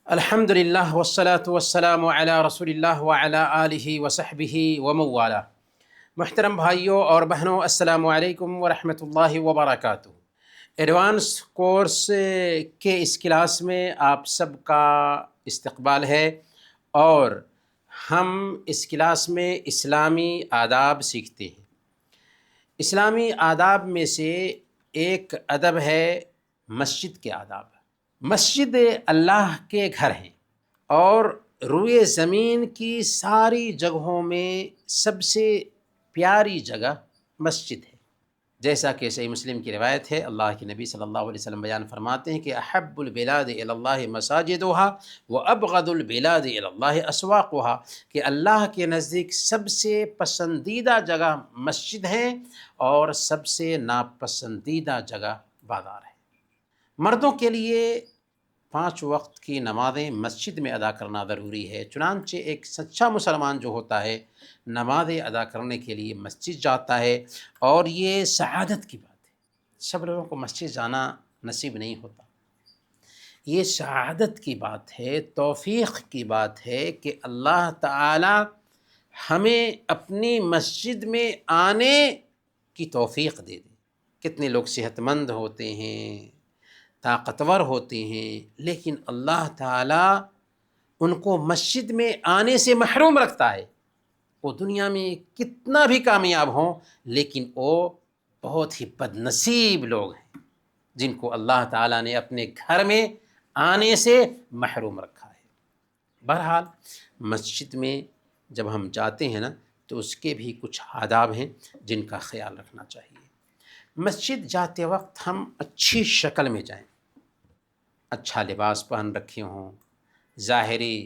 الحمد للہ والصلاة والسلام علی رسول اللہ وعلی آلہ وصحبہ ومن والہ۔ محترم بھائیوں اور بہنوں، السلام علیکم ورحمۃ اللہ وبرکاتہ۔ ایڈوانس کورس کے اس کلاس میں آپ سب کا استقبال ہے، اور ہم اس کلاس میں اسلامی آداب سیکھتے ہیں۔ اسلامی آداب میں سے ایک ادب ہے مسجد کے آداب۔ مسجد اللہ کے گھر ہیں، اور روئے زمین کی ساری جگہوں میں سب سے پیاری جگہ مسجد ہے۔ جیسا کہ صحیح مسلم کی روایت ہے، اللہ کے نبی صلی اللہ علیہ وسلم بیان فرماتے ہیں کہ احب البلاد الی اللہ مساجدها وابغض البلاد الی اللہ اسواقها، کہ اللہ کے نزدیک سب سے پسندیدہ جگہ مسجد ہے اور سب سے ناپسندیدہ جگہ بازار ہے۔ مردوں کے لیے 5 وقت کی نمازیں مسجد میں ادا کرنا ضروری ہے، چنانچہ ایک سچا مسلمان جو ہوتا ہے نمازیں ادا کرنے کے لیے مسجد جاتا ہے، اور یہ سعادت کی بات ہے۔ سب لوگوں کو مسجد جانا نصیب نہیں ہوتا۔ یہ سعادت کی بات ہے، توفیق کی بات ہے کہ اللہ تعالی ہمیں اپنی مسجد میں آنے کی توفیق دے دے۔ کتنے لوگ صحت مند ہوتے ہیں، طاقتور ہوتے ہیں، لیکن اللہ تعالیٰ ان کو مسجد میں آنے سے محروم رکھتا ہے۔ وہ دنیا میں کتنا بھی کامیاب ہوں، لیکن وہ بہت ہی بد نصیب لوگ ہیں جن کو اللہ تعالیٰ نے اپنے گھر میں آنے سے محروم رکھا ہے۔ بہرحال مسجد میں جب ہم جاتے ہیں نا، تو اس کے بھی کچھ آداب ہیں جن کا خیال رکھنا چاہیے۔ مسجد جاتے وقت ہم اچھی شکل میں جائیں، اچھا لباس پہن رکھے ہوں، ظاہری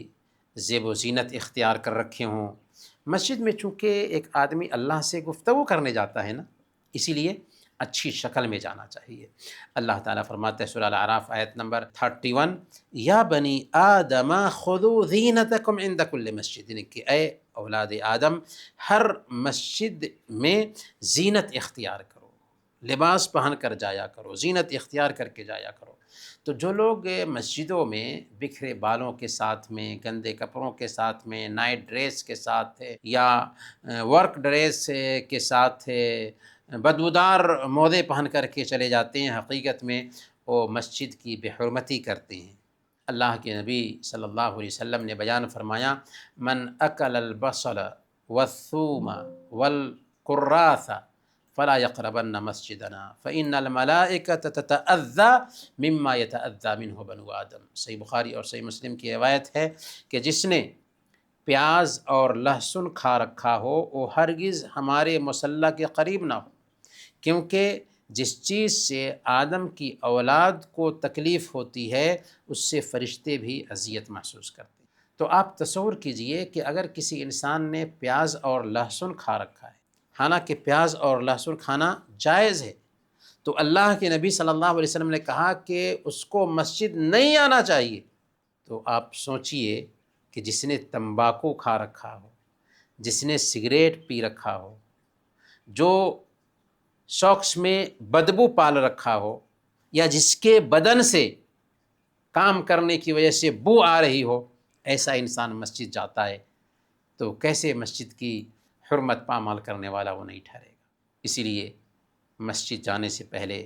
زیب و زینت اختیار کر رکھے ہوں۔ مسجد میں چونکہ ایک آدمی اللہ سے گفتگو کرنے جاتا ہے نا، اسی لیے اچھی شکل میں جانا چاہیے۔ اللہ تعالیٰ فرماتے ہیں سورہ الاعراف آیت نمبر 31، یا بنی آدم خذوا زینتکم عند کل مسجد، کہ اے اولاد آدم ہر مسجد میں زینت اختیار کرو، لباس پہن کر جایا کرو، زینت اختیار کر کے جایا کرو۔ تو جو لوگ مسجدوں میں بکھرے بالوں کے ساتھ میں، گندے کپڑوں کے ساتھ میں، نائٹ ڈریس کے ساتھ یا ورک ڈریس کے ساتھ بدبودار موزے پہن کر کے چلے جاتے ہیں، حقیقت میں وہ مسجد کی بے حرمتی کرتے ہیں۔ اللہ کے نبی صلی اللہ علیہ وسلم نے بیان فرمایا، من اکل البصل والثوم والکراث فلا يقربن مسجدنا فإن الملائکۃ تتأذى مما يتأذى منه بنو آدم۔ صحیح بخاری اور صحیح مسلم کی روایت ہے کہ جس نے پیاز اور لہسن کھا رکھا ہو وہ ہرگز ہمارے مصلی کے قریب نہ ہو، کیونکہ جس چیز سے آدم کی اولاد کو تکلیف ہوتی ہے اس سے فرشتے بھی اذیت محسوس کرتے ہیں۔ تو آپ تصور کیجئے کہ اگر کسی انسان نے پیاز اور لہسن کھا رکھا ہے، حالانکہ پیاز اور لہسن کھانا جائز ہے، تو اللہ کے نبی صلی اللہ علیہ وسلم نے کہا کہ اس کو مسجد نہیں آنا چاہیے۔ تو آپ سوچئے کہ جس نے تمباکو کھا رکھا ہو، جس نے سگریٹ پی رکھا ہو، جو سوکس میں بدبو پال رکھا ہو، یا جس کے بدن سے کام کرنے کی وجہ سے بو آ رہی ہو، ایسا انسان مسجد جاتا ہے تو کیسے مسجد کی حرمت پامال کرنے والا وہ نہیں ٹھہرے گا۔ اسی لیے مسجد جانے سے پہلے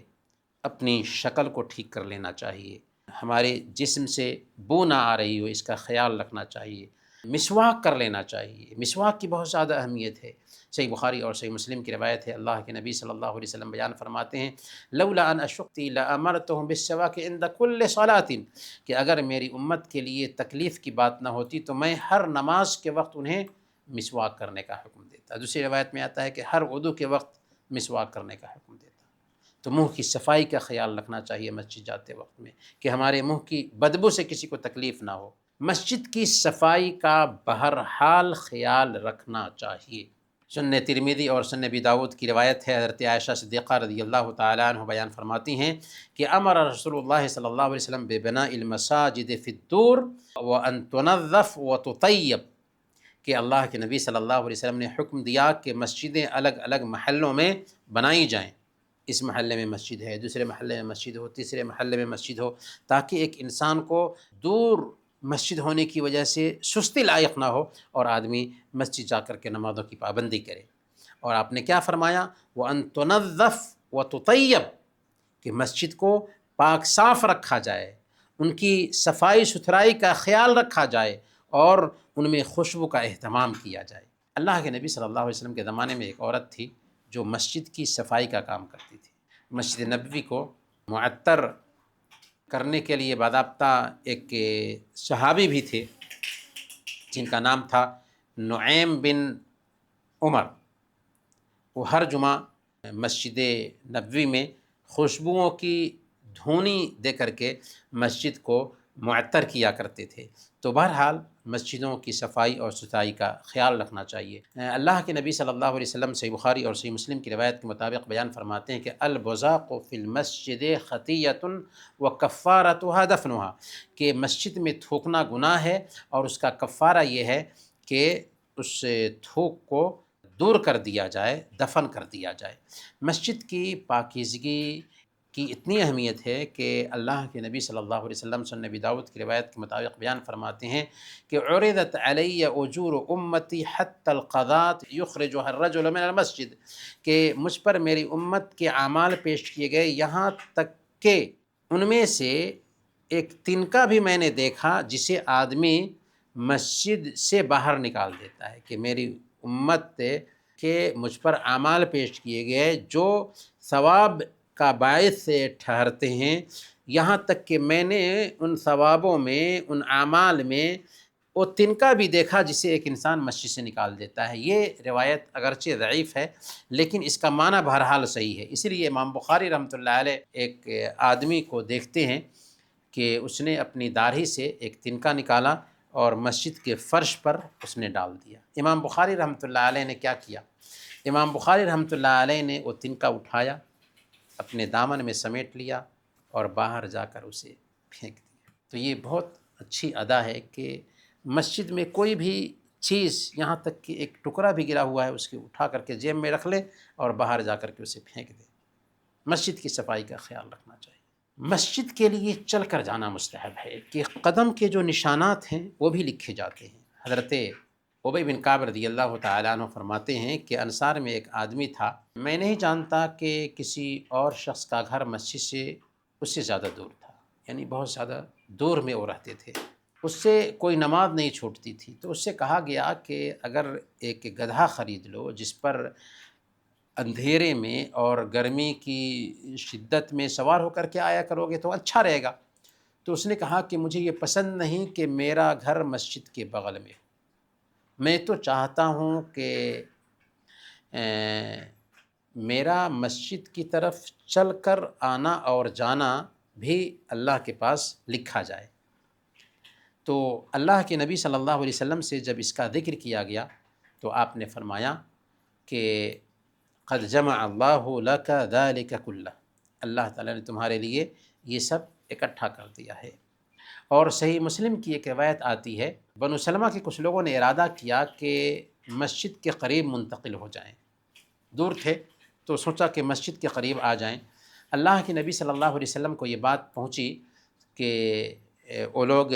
اپنی شکل کو ٹھیک کر لینا چاہیے، ہمارے جسم سے بو نہ آ رہی ہو اس کا خیال رکھنا چاہیے، مسواک کر لینا چاہیے۔ مسواک کی بہت زیادہ اہمیت ہے۔ صحیح بخاری اور صحیح مسلم کی روایت ہے، اللہ کے نبی صلی اللہ علیہ وسلم بیان فرماتے ہیں، لولا ان اشقتی لامرتهم بالسواک عند کل صلاۃ، کہ اگر میری امت کے لیے تکلیف کی بات نہ ہوتی تو میں ہر نماز کے وقت انہیں مسواک کرنے کا حکم دیتا۔ دوسری روایت میں آتا ہے کہ ہر وضو کے وقت مسواک کرنے کا حکم دیتا۔ تو منہ کی صفائی کا خیال رکھنا چاہیے مسجد جاتے وقت میں، کہ ہمارے منہ کی بدبو سے کسی کو تکلیف نہ ہو۔ مسجد کی صفائی کا بہرحال خیال رکھنا چاہیے۔ سنن ترمذی اور سنن ابی داؤد کی روایت ہے، حضرت عائشہ صدیقہ رضی اللہ تعالیٰ عنہ بیان فرماتی ہیں کہ امر رسول اللہ صلی اللہ علیہ وسلم ببناء المساجد فی الدور وان تنظف وتطیب، کہ اللہ کے نبی صلی اللہ علیہ وسلم نے حکم دیا کہ مسجدیں الگ الگ محلوں میں بنائی جائیں۔ اس محلے میں مسجد ہے، دوسرے محلے میں مسجد ہو، تیسرے محلے میں مسجد ہو، تاکہ ایک انسان کو دور مسجد ہونے کی وجہ سے سستی لائق نہ ہو اور آدمی مسجد جا کر کے نمازوں کی پابندی کرے۔ اور آپ نے کیا فرمایا؟ وَأَن تُنَظَّفْ وَتُطَيَّبْ، کہ مسجد کو پاک صاف رکھا جائے، ان کی صفائی ستھرائی کا خیال رکھا جائے اور ان میں خوشبو کا اہتمام کیا جائے۔ اللہ کے نبی صلی اللہ علیہ وسلم کے زمانے میں ایک عورت تھی جو مسجد کی صفائی کا کام کرتی تھی۔ مسجد نبوی کو معطر کرنے کے لیے باضابطہ ایک صحابی بھی تھے جن کا نام تھا نعیم بن عمر۔ وہ ہر جمعہ مسجد نبوی میں خوشبوؤں کی دھونی دے کر کے مسجد کو معطر کیا کرتے تھے۔ تو بہرحال مسجدوں کی صفائی اور ستھرائی کا خیال رکھنا چاہیے۔ اللہ کے نبی صلی اللہ علیہ وسلم صحیح بخاری اور صحیح مسلم کی روایت کے مطابق بیان فرماتے ہیں کہ البزاق فی المسجد خطیۃ وکفارتها دفنها، کہ مسجد میں تھوکنا گناہ ہے اور اس کا کفارہ یہ ہے کہ اس تھوک کو دور کر دیا جائے، دفن کر دیا جائے۔ مسجد کی پاکیزگی کی اتنی اہمیت ہے کہ اللہ کے نبی صلی اللہ علیہ وسلم سنن نبی داؤد کی روایت کے مطابق بیان فرماتے ہیں کہ عرضت علی اجور امتی حتی القضاۃ یخرجها الرجل من المسجد، کہ مجھ پر میری امت کے اعمال پیش کیے گئے یہاں تک کہ ان میں سے ایک تنکا بھی میں نے دیکھا جسے آدمی مسجد سے باہر نکال دیتا ہے، کہ میری امت کے مجھ پر اعمال پیش کیے گئے جو ثواب کا باعث ٹھہرتے ہیں، یہاں تک کہ میں نے ان ثوابوں میں، ان اعمال میں وہ تنکا بھی دیکھا جسے ایک انسان مسجد سے نکال دیتا ہے۔ یہ روایت اگرچہ ضعیف ہے لیکن اس کا معنی بہرحال صحیح ہے۔ اسی لیے امام بخاری رحمۃ اللہ علیہ ایک آدمی کو دیکھتے ہیں کہ اس نے اپنی داڑھی سے ایک تنکا نکالا اور مسجد کے فرش پر اس نے ڈال دیا۔ امام بخاری رحمۃ اللہ علیہ نے کیا کیا؟ امام بخاری رحمۃ اللہ علیہ نے وہ تنکا اٹھایا، اپنے دامن میں سمیٹ لیا اور باہر جا کر اسے پھینک دیا۔ تو یہ بہت اچھی ادا ہے کہ مسجد میں کوئی بھی چیز، یہاں تک کہ ایک ٹکڑا بھی گرا ہوا ہے، اس کے اٹھا کر کے جیب میں رکھ لے اور باہر جا کر کے اسے پھینک دے۔ مسجد کی صفائی کا خیال رکھنا چاہیے۔ مسجد کے لیے چل کر جانا مستحب ہے کہ قدم کے جو نشانات ہیں وہ بھی لکھے جاتے ہیں۔ حضرت ابی بن کعب رضی اللہ تعالیٰ عنہ فرماتے ہیں کہ انصار میں ایک آدمی تھا، میں نہیں جانتا کہ کسی اور شخص کا گھر مسجد سے اس سے زیادہ دور تھا، یعنی بہت زیادہ دور میں وہ رہتے تھے، اس سے کوئی نماز نہیں چھوٹتی تھی۔ تو اس سے کہا گیا کہ اگر ایک گدھا خرید لو جس پر اندھیرے میں اور گرمی کی شدت میں سوار ہو کر کے آیا کرو گے تو اچھا رہے گا۔ تو اس نے کہا کہ مجھے یہ پسند نہیں کہ میرا گھر مسجد کے بغل میں ہو، میں تو چاہتا ہوں کہ میرا مسجد کی طرف چل کر آنا اور جانا بھی اللہ کے پاس لکھا جائے۔ تو اللہ کے نبی صلی اللہ علیہ وسلم سے جب اس کا ذکر کیا گیا تو آپ نے فرمایا کہ قد جمع اللہ لک ذلک کلہ، اللہ تعالیٰ نے تمہارے لیے یہ سب اکٹھا کر دیا ہے۔ اور صحیح مسلم کی ایک روایت آتی ہے، بنو سلمہ کے کچھ لوگوں نے ارادہ کیا کہ مسجد کے قریب منتقل ہو جائیں، دور تھے تو سوچا کہ مسجد کے قریب آ جائیں۔ اللہ کے نبی صلی اللہ علیہ وسلم کو یہ بات پہنچی کہ وہ لوگ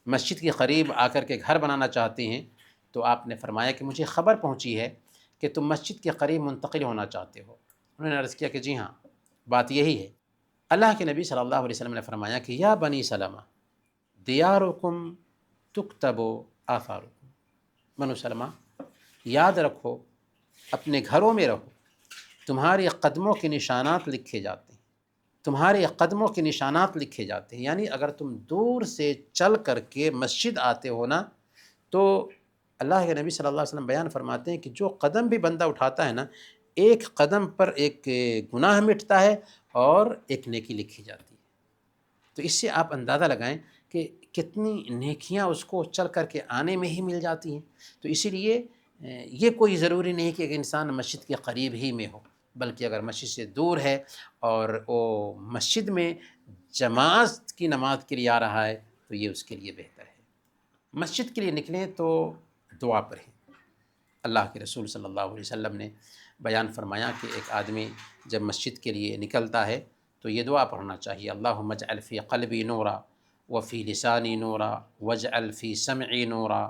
مسجد کے قریب آ کر کے گھر بنانا چاہتے ہیں، تو آپ نے فرمایا کہ مجھے خبر پہنچی ہے کہ تم مسجد کے قریب منتقل ہونا چاہتے ہو۔ انہوں نے عرض کیا کہ جی ہاں، بات یہی ہے۔ اللہ کے نبی صلی اللہ علیہ وسلم نے فرمایا کہ یا بنی سلمہ دیارکم تکتب آثارکم، بنو سلمہ یاد رکھو، اپنے گھروں میں رہو، تمہارے قدموں کے نشانات لکھے جاتے ہیں، تمہارے قدموں کے نشانات لکھے جاتے ہیں۔ یعنی اگر تم دور سے چل کر کے مسجد آتے ہو نا، تو اللہ کے نبی صلی اللہ علیہ وسلم بیان فرماتے ہیں کہ جو قدم بھی بندہ اٹھاتا ہے نا، ایک قدم پر ایک گناہ مٹتا ہے اور ایک نیکی لکھی جاتی ہے۔ تو اس سے آپ اندازہ لگائیں کہ کتنی نیکیاں اس کو چل کر کے آنے میں ہی مل جاتی ہیں۔ تو اسی لیے یہ کوئی ضروری نہیں کہ ایک انسان مسجد کے قریب ہی میں ہو، بلکہ اگر مسجد سے دور ہے اور وہ مسجد میں جماعت کی نماز کے لیے آ رہا ہے تو یہ اس کے لیے بہتر ہے۔ مسجد کے لیے نکلیں تو دعا پڑھیں۔ اللہ کے رسول صلی اللہ علیہ وسلم نے بیان فرمایا کہ ایک آدمی جب مسجد کے لیے نکلتا ہے تو یہ دعا پڑھنا چاہیے، اللہم اجعل فی قلبی نورا وفی لسانی نورا وجعل فی سمعی نورا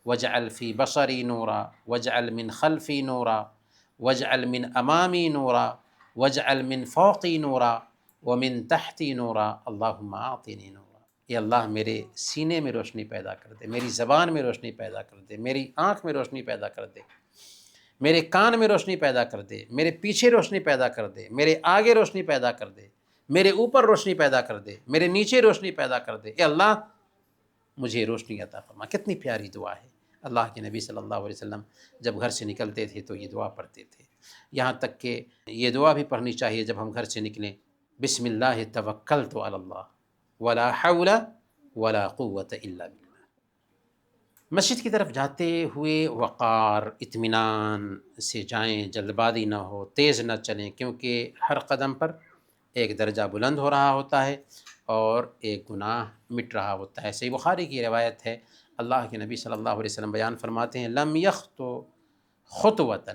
وجعل فی بصری نورا وجعل من خلفی نورا وجعل من امامی نورا وجعل من فوقی نورا ومن تحتی نورا اللہم اعطنی نورا۔ اے اللہ میرے سینے میں روشنی پیدا کر دے، میری زبان میں روشنی پیدا کر دے، میری آنکھ میں روشنی پیدا کر دے، میرے کان میں روشنی پیدا کر دے، میرے پیچھے روشنی پیدا کر دے، میرے آگے روشنی پیدا کر دے، میرے اوپر روشنی پیدا کر دے، میرے نیچے روشنی پیدا کر دے۔ اے اللہ مجھے روشنی عطا فرما۔ کتنی پیاری دعا ہے۔ اللہ کے نبی صلی اللہ علیہ وسلم جب گھر سے نکلتے تھے تو یہ دعا پڑھتے تھے، یہاں تک کہ یہ دعا بھی پڑھنی چاہیے جب ہم گھر سے نکلیں، بسم اللہ توکلت علی اللہ ولا حول ولا قوت الا باللہ۔ مسجد کی طرف جاتے ہوئے وقار اطمینان سے جائیں، جلد بازی نہ ہو، تیز نہ چلیں، کیونکہ ہر قدم پر ایک درجہ بلند ہو رہا ہوتا ہے اور ایک گناہ مٹ رہا ہوتا ہے۔ صحیح بخاری کی روایت ہے، اللہ کے نبی صلی اللہ علیہ وسلم بیان فرماتے ہیں، لم یخطو خطوۃ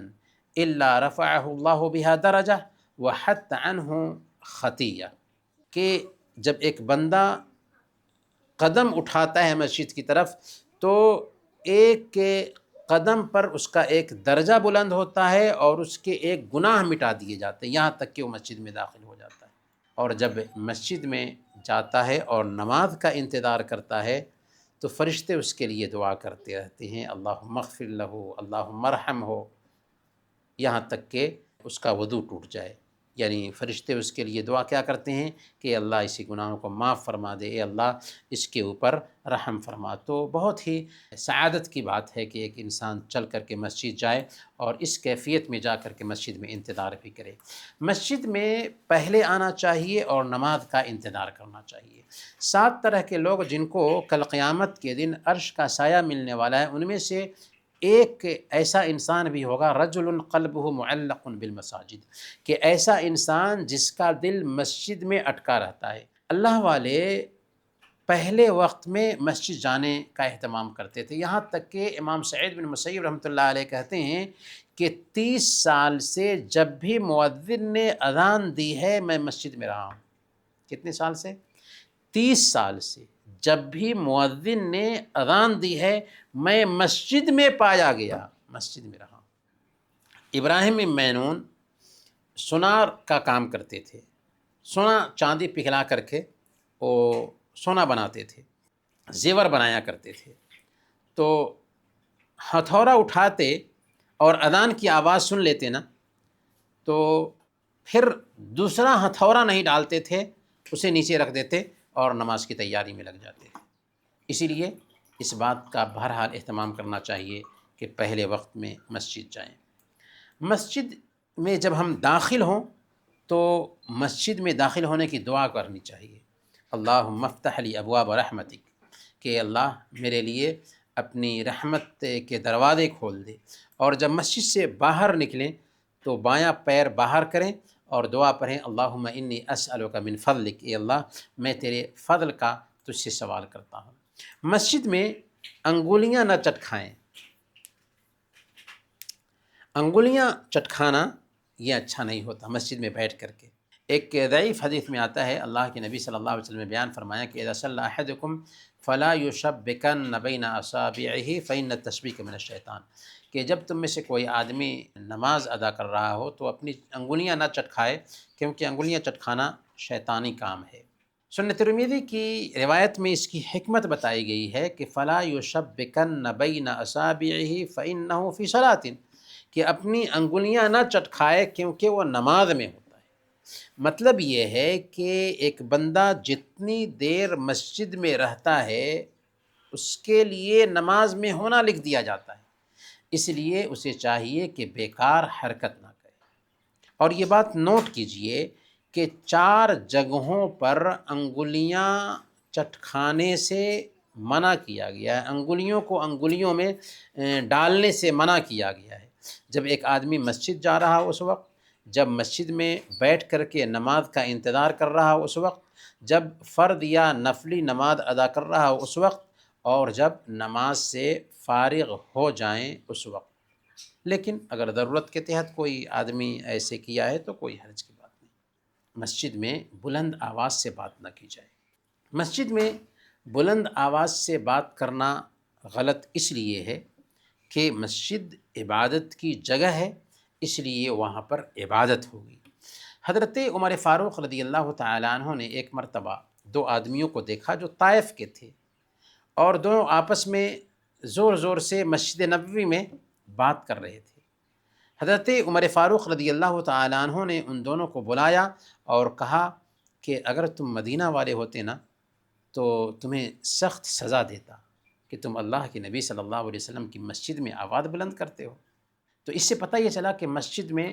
الا رفعہ اللہ بہا درجہ وحط عنہ خطیہ، کہ جب ایک بندہ قدم اٹھاتا ہے مسجد کی طرف تو ایک کے قدم پر اس کا ایک درجہ بلند ہوتا ہے اور اس کے ایک گناہ مٹا دیے جاتے ہیں، یہاں تک کہ وہ مسجد میں داخل ہو جاتا ہے۔ اور جب مسجد میں جاتا ہے اور نماز کا انتظار کرتا ہے تو فرشتے اس کے لیے دعا کرتے رہتے ہیں، اللہم اغفر لہ، اللہم ارحم ہو، یہاں تک کہ اس کا وضو ٹوٹ جائے۔ یعنی فرشتے اس کے لیے دعا کیا کرتے ہیں کہ اللہ اسی گناہوں کو معاف فرما دے، اے اللہ اس کے اوپر رحم فرما۔ تو بہت ہی سعادت کی بات ہے کہ ایک انسان چل کر کے مسجد جائے اور اس کیفیت میں جا کر کے مسجد میں انتظار بھی کرے۔ مسجد میں پہلے آنا چاہیے اور نماز کا انتظار کرنا چاہیے۔ 7 طرح کے لوگ جن کو کل قیامت کے دن عرش کا سایہ ملنے والا ہے، ان میں سے ایک ایسا انسان بھی ہوگا، رجل قلبہ معلق بالمساجد، کہ ایسا انسان جس کا دل مسجد میں اٹکا رہتا ہے۔ اللہ والے پہلے وقت میں مسجد جانے کا اہتمام کرتے تھے، یہاں تک کہ امام سعید بن مسیب رحمۃ اللہ علیہ کہتے ہیں کہ 30 سال سے جب بھی مؤذن نے اذان دی ہے میں مسجد میں رہا ہوں۔ کتنے سال سے؟ 30 سال سے جب بھی مؤذن نے اذان دی ہے میں مسجد میں پایا گیا، مسجد میں رہا ہوں۔ ابراہیم مینون سونار کا کام کرتے تھے، سونا چاندی پگھلا کر کے وہ سونا بناتے تھے، زیور بنایا کرتے تھے۔ تو ہتھوڑا اٹھاتے اور اذان کی آواز سن لیتے نا تو پھر دوسرا ہتھوڑا نہیں ڈالتے تھے، اسے نیچے رکھ دیتے اور نماز کی تیاری میں لگ جاتے تھے۔ اسی لیے اس بات کا بہرحال اہتمام کرنا چاہیے کہ پہلے وقت میں مسجد جائیں۔ مسجد میں جب ہم داخل ہوں تو مسجد میں داخل ہونے کی دعا کرنی چاہیے، اللہم افتح لی ابواب رحمتک، کہ اللہ میرے لیے اپنی رحمت کے دروازے کھول دے۔ اور جب مسجد سے باہر نکلیں تو بایاں پیر باہر کریں اور دعا پڑھیں، اللہم انی اسألک من فضلک، اے اللہ میں تیرے فضل کا تجھ سے سوال کرتا ہوں۔ مسجد میں انگلیاں نہ چٹکھائیں، انگلیاں چٹکھانا یہ اچھا نہیں ہوتا مسجد میں بیٹھ کر کے۔ ایک ضعیف حدیث میں آتا ہے، اللہ کے نبی صلی اللہ علیہ وسلم نے بیان فرمایا کہ اذا صلی احدکم فلا یشبکن بین اصابعہ فإن التشبیک من الشیطان، کہ جب تم میں سے کوئی آدمی نماز ادا کر رہا ہو تو اپنی انگلیاں نہ چٹکھائے، کیونکہ انگلیاں چٹکھانا شیطانی کام ہے۔ سنن ترمذی کی روایت میں اس کی حکمت بتائی گئی ہے کہ فلا یشبکن بین اصابعہ فإنہ فی صلاۃ، کہ اپنی انگلیاں نہ چٹکھائے کیونکہ وہ نماز میں ہوتا ہے۔ مطلب یہ ہے کہ ایک بندہ جتنی دیر مسجد میں رہتا ہے اس کے لیے نماز میں ہونا لکھ دیا جاتا ہے، اس لیے اسے چاہیے کہ بیکار حرکت نہ کرے۔ اور یہ بات نوٹ کیجئے کہ 4 جگہوں پر انگلیاں چٹکھانے سے منع کیا گیا ہے، انگلیوں کو انگلیوں میں ڈالنے سے منع کیا گیا ہے۔ جب ایک آدمی مسجد جا رہا ہو اس وقت، جب مسجد میں بیٹھ کر کے نماز کا انتظار کر رہا ہو اس وقت، جب فرض یا نفلی نماز ادا کر رہا ہو اس وقت، اور جب نماز سے فارغ ہو جائیں اس وقت۔ لیکن اگر ضرورت کے تحت کوئی آدمی ایسے کیا ہے تو کوئی حرج کی بات نہیں۔ مسجد میں بلند آواز سے بات نہ کی جائے۔ مسجد میں بلند آواز سے بات کرنا غلط اس لیے ہے کہ مسجد عبادت کی جگہ ہے، اس لیے وہاں پر عبادت ہوگی۔ حضرت عمر فاروق رضی اللہ تعالیٰ عنہ نے ایک مرتبہ دو آدمیوں کو دیکھا جو طائف کے تھے، اور دونوں آپس میں زور زور سے مسجد نبوی میں بات کر رہے تھے۔ حضرت عمر فاروق رضی اللہ تعالیٰ عنہ نے ان دونوں کو بلایا اور کہا کہ اگر تم مدینہ والے ہوتے نا تو تمہیں سخت سزا دیتا کہ تم اللہ کے نبی صلی اللہ علیہ وسلم کی مسجد میں آواز بلند کرتے ہو۔ تو اس سے پتہ یہ چلا کہ مسجد میں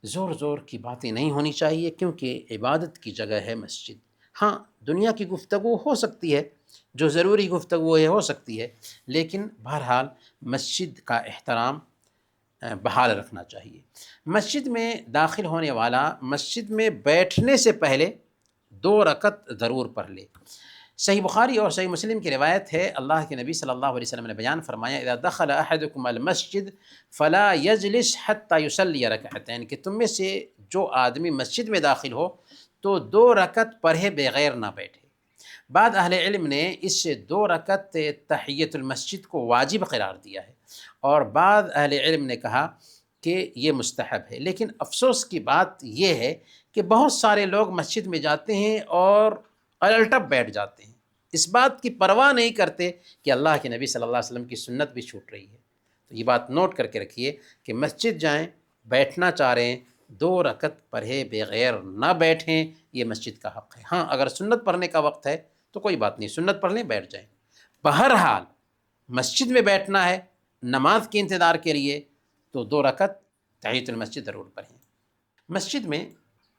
زور زور کی باتیں نہیں ہونی چاہیے، کیونکہ عبادت کی جگہ ہے مسجد۔ ہاں، دنیا کی گفتگو ہو سکتی ہے، جو ضروری گفتگو ہے ہو سکتی ہے، لیکن بہرحال مسجد کا احترام بحال رکھنا چاہیے۔ مسجد میں داخل ہونے والا مسجد میں بیٹھنے سے پہلے 2 رکعت ضرور پڑھ لے۔ صحیح بخاری اور صحیح مسلم کی روایت ہے، اللہ کے نبی صلی اللہ علیہ وسلم نے بیان فرمایا، اذا دخل احدکم المسجد فلا یجلس حتی یصلی رکعتین، کہ تم میں سے جو آدمی مسجد میں داخل ہو تو 2 رکعت پڑھے بغیر نہ بیٹھے۔ بعض اہل علم نے اس 2 رکعت تحیۃ المسجد کو واجب قرار دیا ہے، اور بعض اہل علم نے کہا کہ یہ مستحب ہے۔ لیکن افسوس کی بات یہ ہے کہ بہت سارے لوگ مسجد میں جاتے ہیں اور الٹپ بیٹھ جاتے ہیں، اس بات کی پرواہ نہیں کرتے کہ اللہ کے نبی صلی اللہ علیہ وسلم کی سنت بھی چھوٹ رہی ہے۔ تو یہ بات نوٹ کر کے رکھیے کہ مسجد جائیں، بیٹھنا چاہ رہے ہیں، 2 رکعت پڑھے بغیر نہ بیٹھیں، یہ مسجد کا حق ہے۔ ہاں، اگر سنت پڑھنے کا وقت ہے تو کوئی بات نہیں، سنت پڑھ لیں، بیٹھ جائیں۔ بہرحال مسجد میں بیٹھنا ہے نماز کے انتظار کے لیے تو 2 رکعت تحیۃ المسجد ضرور پڑھیں۔ مسجد میں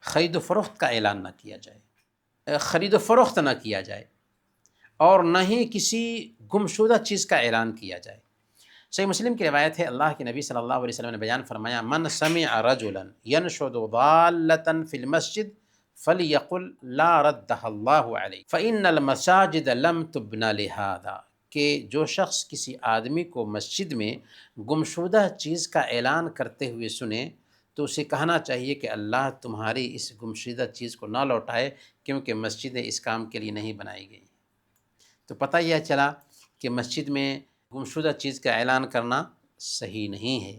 خرید و فروخت کا اعلان نہ کیا جائے، خرید و فروخت نہ کیا جائے، اور نہ ہی کسی گمشدہ چیز کا اعلان کیا جائے۔ صحیح مسلم کی روایت ہے، اللہ کے نبی صلی اللہ علیہ وسلم نے بیان فرمایا، من سمع رجلا ينشد ضالة في المسجد فليقل لا ردها الله عليه فإن المساجد لم تبن لهذا، کہ جو شخص کسی آدمی کو مسجد میں گمشدہ چیز کا اعلان کرتے ہوئے سنے تو اسے کہنا چاہیے کہ اللہ تمہاری اس گمشدہ چیز کو نہ لوٹائے، کیونکہ مسجدیں اس کام کے لیے نہیں بنائی گئی۔ تو پتہ یہ چلا کہ مسجد میں گمشدہ چیز کا اعلان کرنا صحیح نہیں ہے۔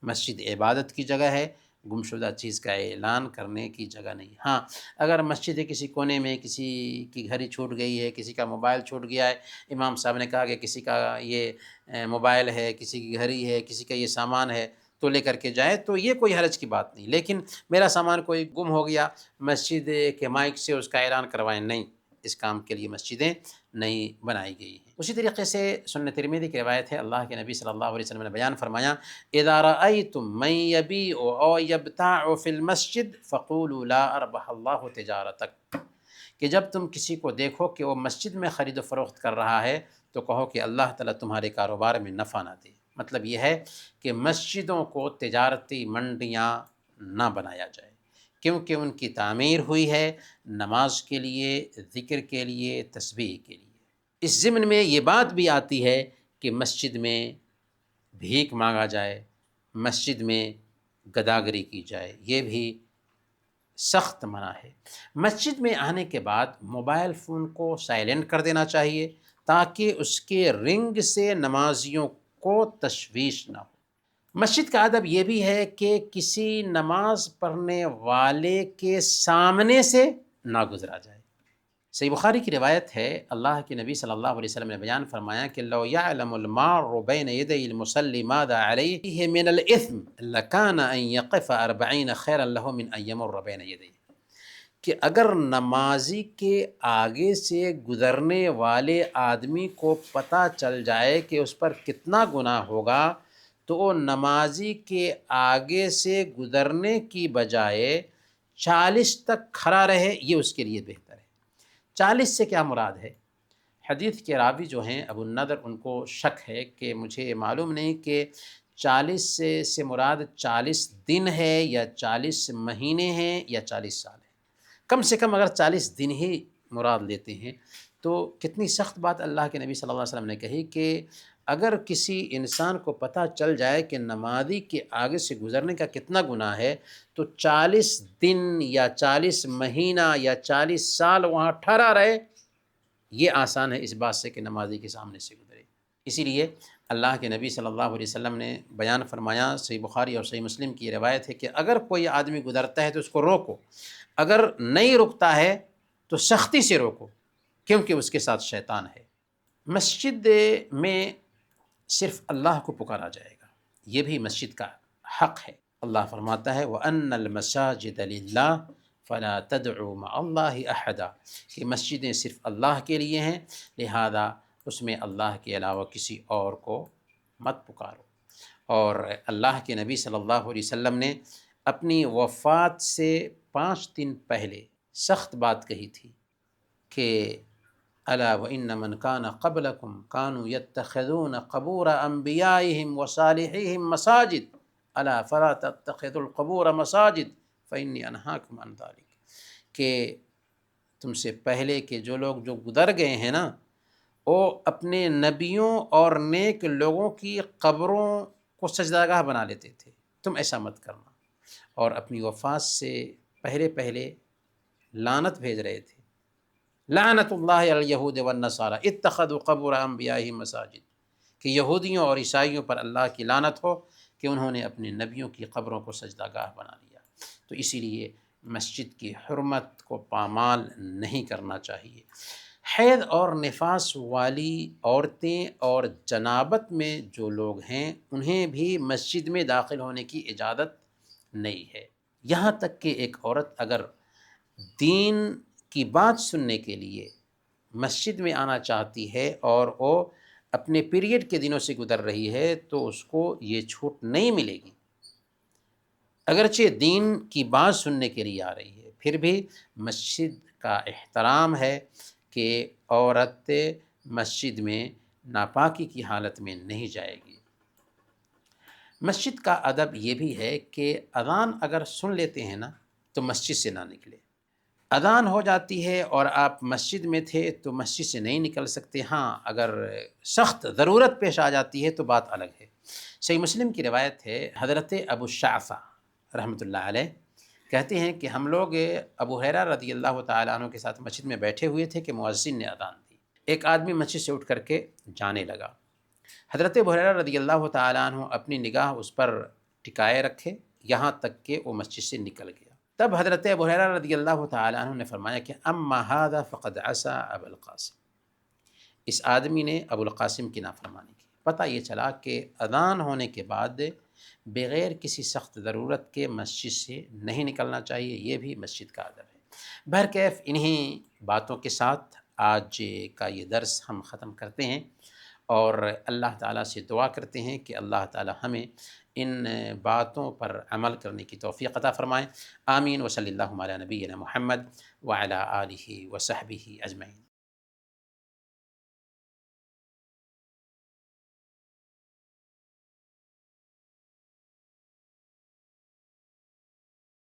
مسجد عبادت کی جگہ ہے، گمشدہ چیز کا اعلان کرنے کی جگہ نہیں۔ ہاں، اگر مسجد کسی کونے میں کسی کی گھڑی چھوٹ گئی ہے، کسی کا موبائل چھوٹ گیا ہے، امام صاحب نے کہا کہ کسی کا یہ موبائل ہے، کسی کی گھڑی ہے، کسی کا یہ سامان ہے تو لے کر کے جائے، تو یہ کوئی حرج کی بات نہیں۔ لیکن میرا سامان کوئی گم ہو گیا، مسجد کے مائک سے اس کا اعلان کروائیں، نہیں، اس کام کے لیے مسجدیں نہیں بنائی گئی ہیں۔ اسی طریقے سے سنن ترمذی کی روایت ہے، اللہ کے نبی صلی اللہ علیہ وسلم نے بیان فرمایا، اذا رأيتم من يبيع او يبتاع في المسجد فقولوا لا اربح اللہ تجارتک، کہ جب تم کسی کو دیکھو کہ وہ مسجد میں خرید و فروخت کر رہا ہے تو کہو کہ اللہ تعالیٰ تمہارے کاروبار میں نفع نہ دے۔ مطلب یہ ہے کہ مسجدوں کو تجارتی منڈیاں نہ بنایا جائے، کیونکہ ان کی تعمیر ہوئی ہے نماز کے لیے، ذکر کے لیے، تسبیح کے لیے۔ اس ضمن میں یہ بات بھی آتی ہے کہ مسجد میں بھیک مانگا جائے، مسجد میں گداگری کی جائے، یہ بھی سخت منع ہے۔ مسجد میں آنے کے بعد موبائل فون کو سائلنٹ کر دینا چاہیے تاکہ اس کے رنگ سے نمازیوں کو تشویش نہ ہو۔ مسجد کا ادب یہ بھی ہے کہ کسی نماز پڑھنے والے کے سامنے سے نہ گزرا جائے۔ صحیح بخاری کی روایت ہے، اللہ کے نبی صلی اللہ علیہ وسلم نے بیان فرمایا کہ لو یعلم المار بین یدی المصلی ماذا علیہ من الاثم لکان ان یقف 40 خیرا له من ان یمر بین یدی، کہ اگر نمازی کے آگے سے گزرنے والے آدمی کو پتہ چل جائے کہ اس پر کتنا گناہ ہوگا تو وہ نمازی کے آگے سے گزرنے کی بجائے 40 تک کھڑا رہے، یہ اس کے لیے بہتر ہے۔ 40 سے کیا مراد ہے؟ حدیث کے راوی جو ہیں ابو النضر، ان کو شک ہے کہ مجھے معلوم نہیں کہ 40 سے مراد 40 دن ہے یا 40 مہینے ہیں یا 40 سال ہے۔ کم سے کم اگر 40 دن ہی مراد لیتے ہیں تو کتنی سخت بات اللہ کے نبی صلی اللہ علیہ وسلم نے کہی کہ اگر کسی انسان کو پتہ چل جائے کہ نمازی کے آگے سے گزرنے کا کتنا گناہ ہے تو 40 دن یا 40 مہینہ یا 40 سال وہاں ٹھہرا رہے، یہ آسان ہے اس بات سے کہ نمازی کے سامنے سے گزرے۔ اسی لیے اللہ کے نبی صلی اللہ علیہ وسلم نے بیان فرمایا، صحیح بخاری اور صحیح مسلم کی روایت ہے کہ اگر کوئی آدمی گزرتا ہے تو اس کو روکو، اگر نہیں رکتا ہے تو سختی سے روکو، کیونکہ اس کے ساتھ شیطان ہے۔ مسجد میں صرف اللہ کو پکارا جائے گا، یہ بھی مسجد کا حق ہے۔ اللہ فرماتا ہے وَأَنَّ الْمَسَاجِدَ لِلَّهِ فَلَا تَدْعُوا مَعَ اللَّهِ أَحَدًا، کہ مسجدیں صرف اللہ کے لیے ہیں، لہذا اس میں اللہ کے علاوہ کسی اور کو مت پکارو۔ اور اللہ کے نبی صلی اللہ علیہ وسلم نے اپنی وفات سے 5 دن پہلے سخت بات کہی تھی کہ الا وان من کان قبلکم کانوا یتخذون قبور انبیائہم وصالحیہم مساجد الا فلا تتخذوا القبور مساجد فانی انہاکم عن ذلک، کہ تم سے پہلے کے جو لوگ جو گزر گئے ہیں نا، وہ اپنے نبیوں اور نیک لوگوں کی قبروں کو سجدہ گاہ بنا لیتے تھے، تم ایسا مت کرنا۔ اور اپنی وفات سے پہلے پہلے لعنت بھیج رہے تھے، لعنت اللہ علی الیہود والنصاری اتخذوا قبور انبیائہم مساجد، کہ یہودیوں اور عیسائیوں پر اللہ کی لعنت ہو کہ انہوں نے اپنے نبیوں کی قبروں کو سجدہ گاہ بنا لیا۔ تو اسی لیے مسجد کی حرمت کو پامال نہیں کرنا چاہیے۔ حیض اور نفاس والی عورتیں اور جنابت میں جو لوگ ہیں انہیں بھی مسجد میں داخل ہونے کی اجازت نہیں ہے، یہاں تک کہ ایک عورت اگر دین کی بات سننے کے لیے مسجد میں آنا چاہتی ہے اور وہ اپنے پیریڈ کے دنوں سے گزر رہی ہے تو اس کو یہ چھوٹ نہیں ملے گی، اگرچہ دین کی بات سننے کے لیے آ رہی ہے، پھر بھی مسجد کا احترام ہے کہ عورت مسجد میں ناپاکی کی حالت میں نہیں جائے گی۔ مسجد کا ادب یہ بھی ہے کہ اذان اگر سن لیتے ہیں نا تو مسجد سے نہ نکلے، اذان ہو جاتی ہے اور آپ مسجد میں تھے تو مسجد سے نہیں نکل سکتے، ہاں اگر سخت ضرورت پیش آ جاتی ہے تو بات الگ ہے۔ صحیح مسلم کی روایت ہے، حضرت ابو شعفہ رحمۃ اللہ علیہ کہتے ہیں کہ ہم لوگ ابو ہریرہ رضی اللہ تعالیٰ عنہ کے ساتھ مسجد میں بیٹھے ہوئے تھے کہ مؤذن نے اذان دی، ایک آدمی مسجد سے اٹھ کر کے جانے لگا، حضرت ابو ہریرہ رضی اللہ تعالیٰ عنہ اپنی نگاہ اس پر ٹکائے رکھے یہاں تک کہ وہ مسجد سے نکل گیا۔ تب حضرت ابو ہریرہ رضی اللہ تعالیٰ عنہ نے فرمایا کہ اما ھذا فقد عصى ابا القاسم، اس آدمی نے ابو القاسم کی نافرمانی کی۔ پتہ یہ چلا کہ اذان ہونے کے بعد بغیر کسی سخت ضرورت کے مسجد سے نہیں نکلنا چاہیے، یہ بھی مسجد کا ادب ہے۔ بہرکیف انہی باتوں کے ساتھ آج کا یہ درس ہم ختم کرتے ہیں اور اللہ تعالیٰ سے دعا کرتے ہیں کہ اللہ تعالیٰ ہمیں ان باتوں پر عمل کرنے کی توفیق عطا فرمائیں۔ آمین۔ وصلی اللہ علی نبینا محمد وعلی آلہ وصحبہ اجمعین۔